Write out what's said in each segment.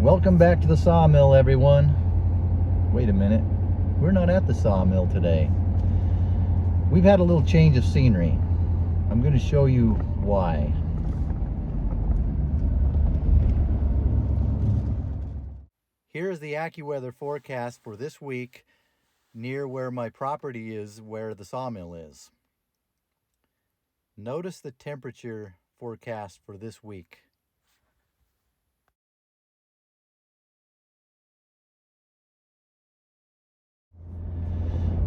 Welcome back to the Sawmill, everyone. Wait a minute, we're not at the Sawmill today. We've had a little change of scenery. I'm going to show you why. Here's the AccuWeather forecast for this week near where my property is, where the Sawmill is. Notice the temperature forecast for this week.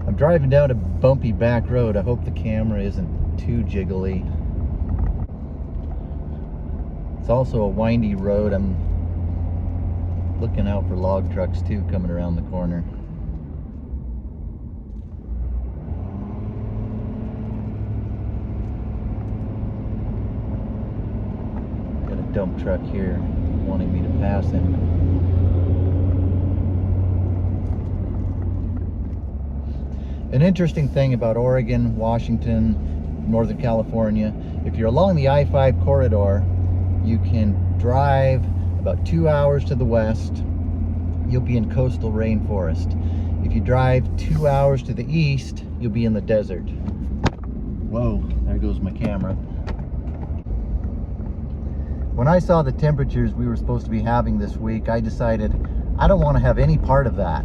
I'm driving down a bumpy back road. I hope the camera isn't too jiggly. It's also a windy road. I'm looking out for log trucks too coming around the corner. Got a dump truck here wanting me to pass him. An interesting thing about Oregon, Washington, Northern California, if you're along the I-5 corridor, you can drive about 2 hours to the west. You'll be in coastal rainforest. If you drive 2 hours to the east, you'll be in the desert. Whoa, there goes my camera. When I saw the temperatures we were supposed to be having this week, I decided I don't want to have any part of that.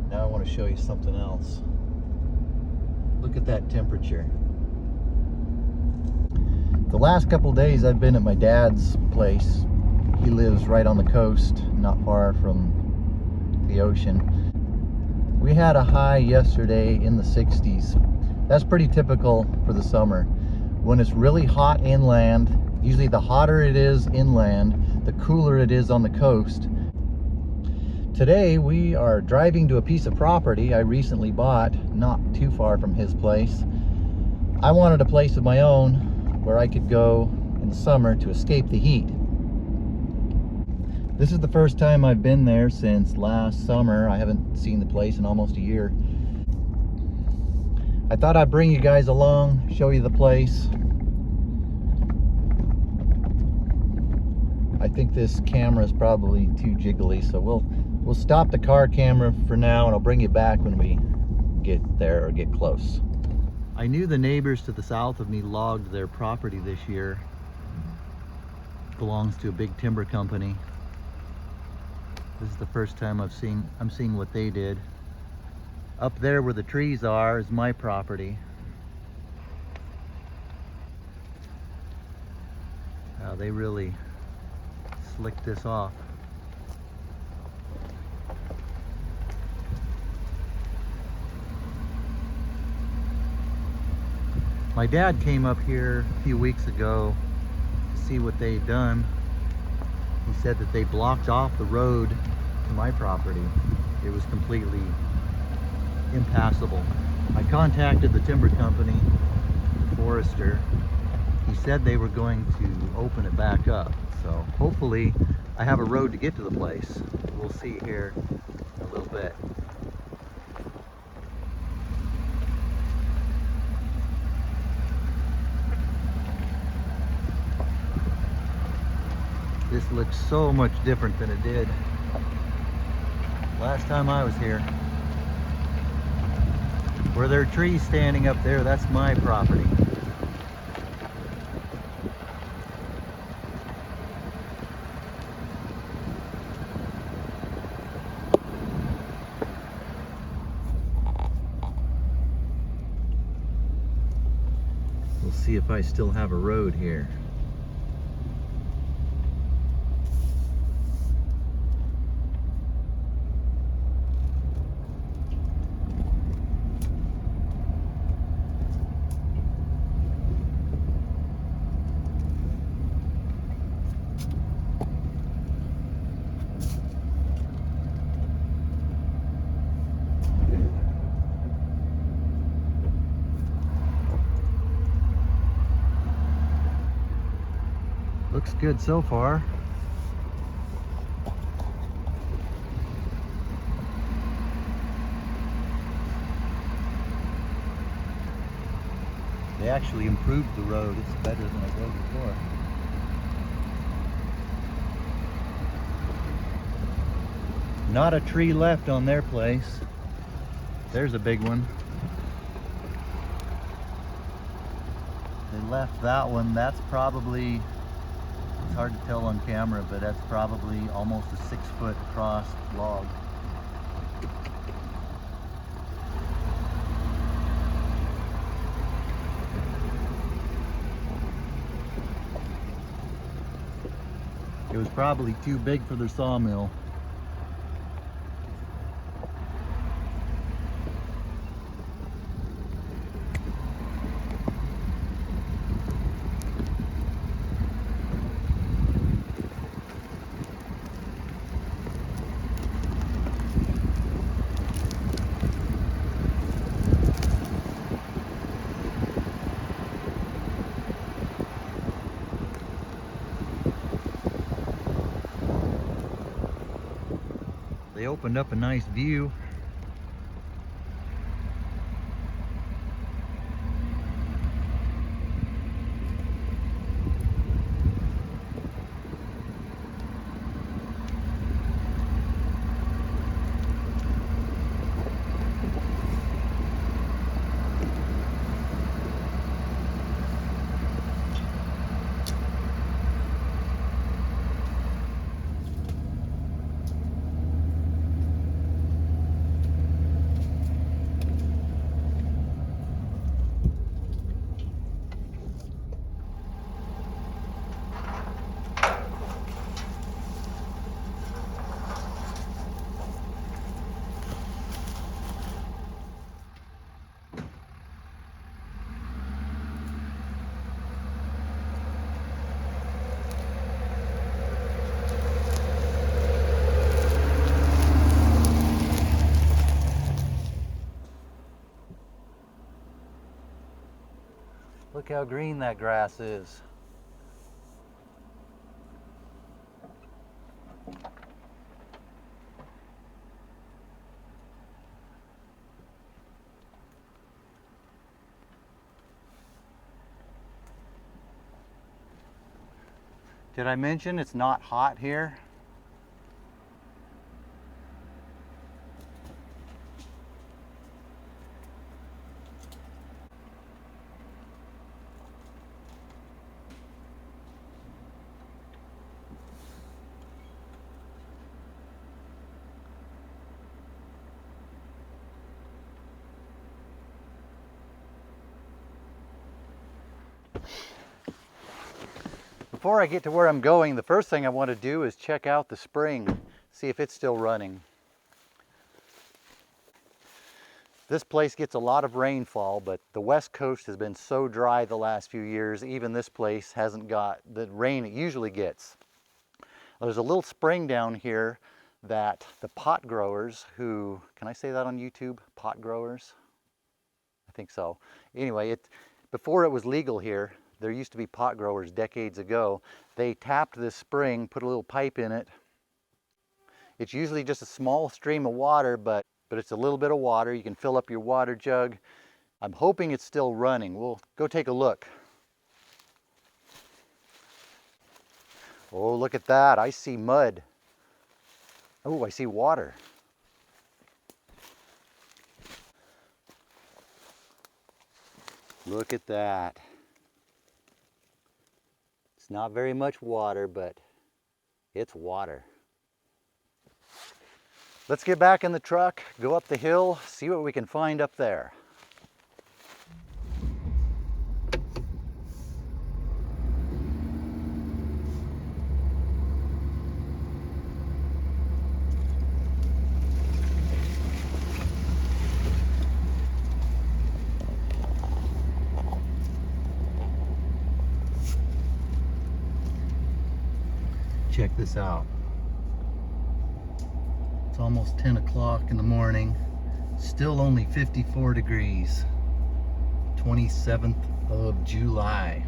Now I want to show you something else. Look at that temperature. The last couple days I've been at my dad's place. He lives right on the coast, not far from the ocean. We had a high yesterday in the 60s. That's pretty typical for the summer. When it's really hot inland, usually the hotter it is inland, the cooler it is on the coast. Today we are driving to a piece of property I recently bought not too far from his place. I wanted a place of my own where I could go in the summer to escape the heat. This is the first time I've been there since last summer. I haven't seen the place in almost a year. I thought I'd bring you guys along, show you the place. I think this camera is probably too jiggly, so we'll stop the car camera for now and I'll bring you back when we get there or get close. I knew the neighbors to the south of me logged their property this year. It belongs to a big timber company. This is the first time I'm seeing what they did. Up there where the trees are is my property. They really slicked this off. My dad came up here a few weeks ago to see what they'd done. He said that they blocked off the road to my property. It was completely impassable. I contacted the timber company, the forester. He said they were going to open it back up. So hopefully I have a road to get to the place. We'll see here in a little bit. This looks so much different than it did last time I was here. Where there are trees standing up there, that's my property. We'll see if I still have a road here. Looks good so far. They actually improved the road. It's better than it was before. Not a tree left on their place. There's a big one. They left that one. That's probably, it's hard to tell on camera, but that's probably almost a 6 foot across log. It was probably too big for their sawmill. They opened up a nice view. Look how green that grass is. Did I mention it's not hot here? Before I get to where I'm going, the first thing I want to do is check out the spring, see if it's still running. This place gets a lot of rainfall, but the West Coast has been so dry the last few years, even this place hasn't got the rain it usually gets. There's a little spring down here that the pot growers who, can I say that on YouTube? Pot growers? I think so. Anyway, before it was legal here, there used to be pot growers decades ago. They tapped this spring, put a little pipe in it. It's usually just a small stream of water, but it's a little bit of water. You can fill up your water jug. I'm hoping it's still running. We'll go take a look. Oh, look at that. I see mud. Oh, I see water. Look at that. It's not very much water, but it's water. Let's get back in the truck, go up the hill, see what we can find up there. Check this out. It's almost 10 o'clock in the morning. Still only 54 degrees. 27th of July.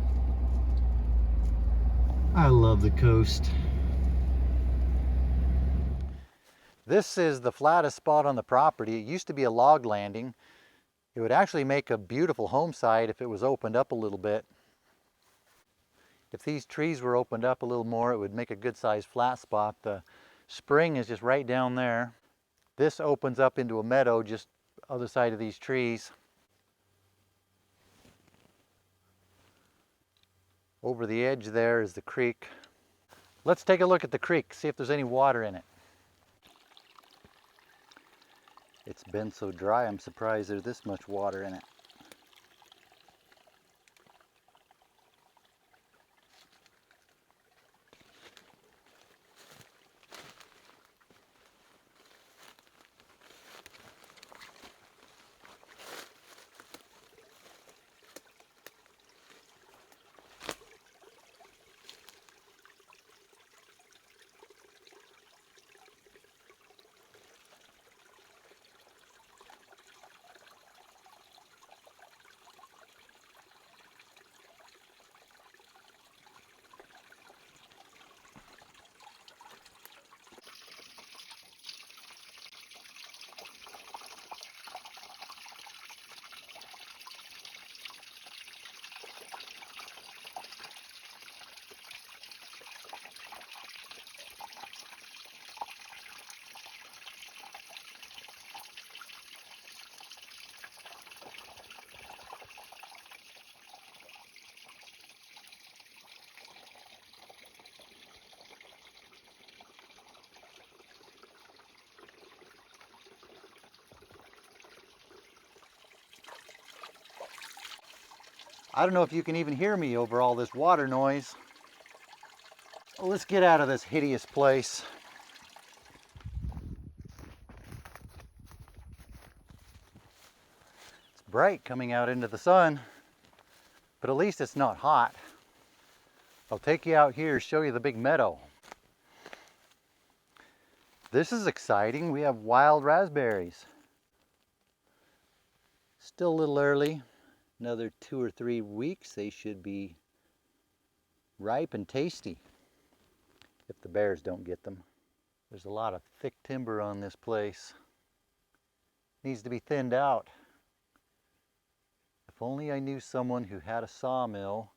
I love the coast. This is the flattest spot on the property. It used to be a log landing. It would actually make a beautiful home site if it was opened up a little bit. If these trees were opened up a little more, it would make a good sized flat spot. The Spring is just right down there. This opens up into a meadow just other side of these trees. Over the edge there is the creek. Let's take a look at the creek, see if there's any water in it. It's been so dry, I'm surprised there's this much water in it. I don't know if you can even hear me over all this water noise. Well, let's get out of this hideous place. It's bright coming out into the sun, but at least it's not hot. I'll take you out here, show you the big meadow. This is exciting. We have wild raspberries. Still a little early. Another 2 or 3 weeks, they should be ripe and tasty if the bears don't get them. There's a lot of thick timber on this place. Needs to be thinned out. If only I knew someone who had a sawmill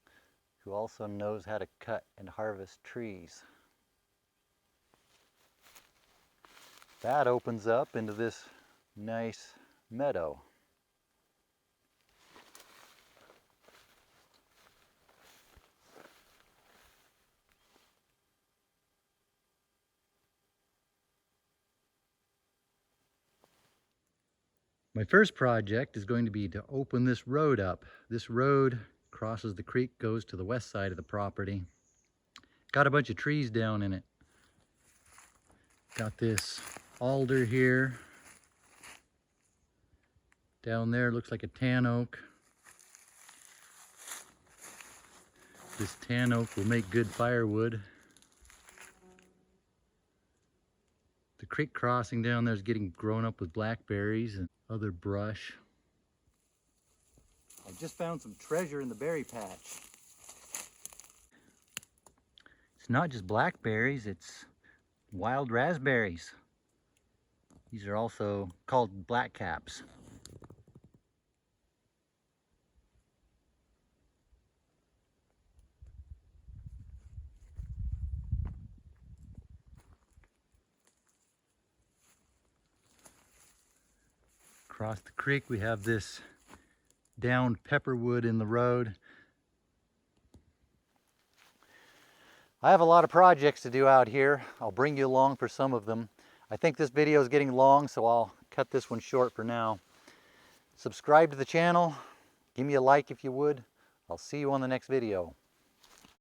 who also knows how to cut and harvest trees. That opens up into this nice meadow. My first project is going to be to open this road up. This road crosses the creek, goes to the west side of the property. Got a bunch of trees down in it. Got this alder here. Down there looks like a tan oak. This tan oak will make good firewood. The creek crossing down there is getting grown up with blackberries and other brush. I just found some treasure in the berry patch. It's not just blackberries, it's wild raspberries. These are also called blackcaps. Across the creek we have this downed pepperwood in the road. I have a lot of projects to do out here. I'll bring you along for some of them. I think this video is getting long, so I'll cut this one short for now. Subscribe to the channel. Give me a like if you would. I'll see you on the next video.